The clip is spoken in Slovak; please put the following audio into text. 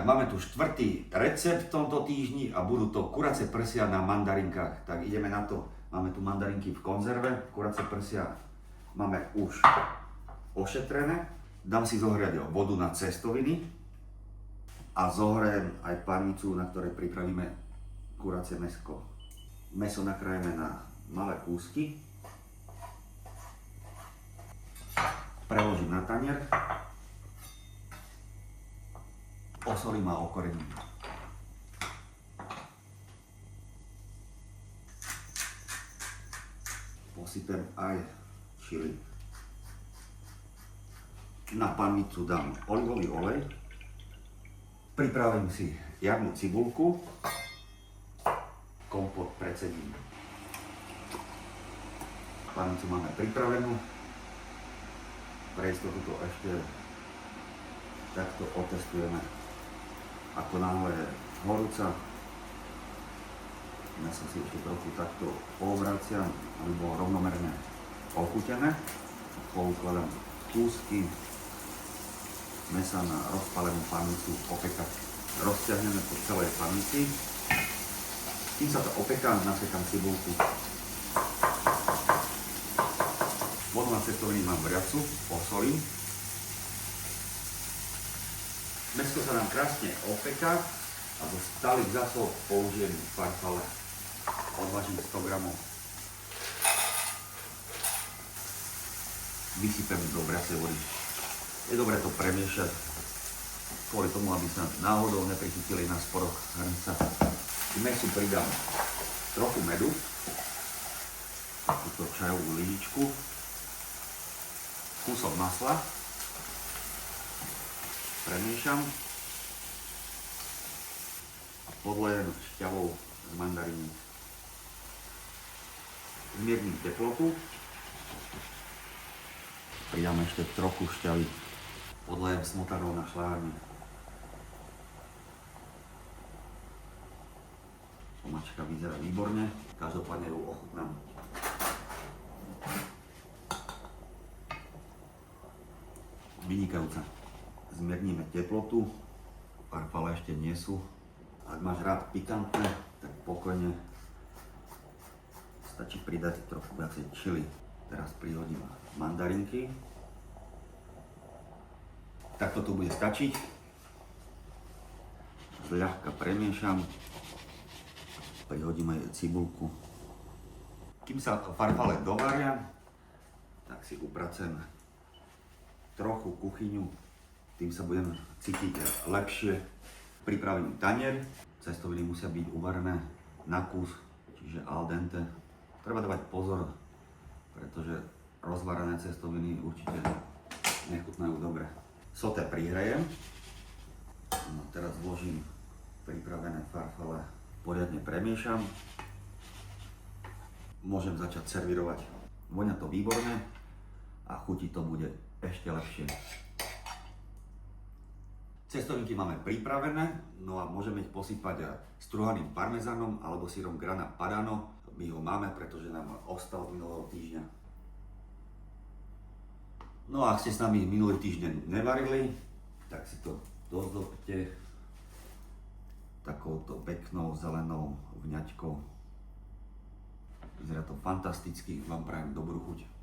máme tu štvrtý recept v tomto týždni a budú to kuracie prsia na mandarinkách. Tak ideme na to. Máme tu mandarinky v konzerve, kuracie prsia máme už ošetrené. Dám si zohriať vodu na cestoviny a zohrejem aj panicu, na ktorej pripravíme kuracie mäsko. Mäso nakrájeme na malé kúsky. Preložím na tanier. Osolím a okorením. Posypem aj čili. Na panicu dám olivový olej. Pripravím si jarnú cibulku. Kompot precedím. Panicu máme pripravenú. Pre istotu to ešte takto otestujeme. Ako náhle je horúca, ja sa si ešte trochu takto povraciam, aby bolo rovnomerne ochutené. Poukladám kúsky mäsa na rozpálenú panicu opekať. Rozťahneme po celej panici. Kým sa to opeká, nasekám cibulku. Vodu na cestoviny mám vriacu, osolím. Mäsko sa nám krásne opeká a zo stálych zásob použijem farfalle. Odvažím 100 gramov. Vysypem do vracej vody. Je dobré to premiešať kvôli tomu, aby sa náhodou neprichytili na sporoch hrnca. K mäsu pridám trochu medu, takúto čajovú lyžičku, kúsok masla. Premiešam a podlejem šťavou z mandaríny. Zmierním teplotu. Pridám ešte trochu šťavy. Podlejem smotanou na šľahanie. Omáčka vyzerá výborne, každopádne ju ochutnám. Vynikajúca. Zmierníme teplotu, farfalle ešte nie sú. Ak máš rád pikantné, tak pokojne stačí pridať trochu viacej čili. Teraz prihodím mandarinky. Takto to bude stačiť. Zľahka premiešam. Prihodím aj cibulku. Kým sa farfalle dovaria, tak si upracem trochu kuchyňu. Tým sa budem cítiť lepšie. Pripravím tanier. Cestoviny musia byť uvarené na kus, čiže al dente. Treba dávať pozor, pretože rozvarené cestoviny určite nechutnajú dobre. Soté prihrejem. No, teraz vložím pripravené farfalle. Poriadne premiešam. Môžem začať servírovať. Voňa to výborne a chutí to bude ešte lepšie. Cestovníky máme pripravené, no a môžeme ich posypať struhaným parmezánom alebo syrom Grana Padano. My ho máme, pretože nám ostal z minulého týždňa. No a ak ste s nami minulý týždeň nevarili, tak si to dozdobte takouto peknou zelenou vňaťkou. Vyzerá to fantasticky, vám prajem dobrú chuť.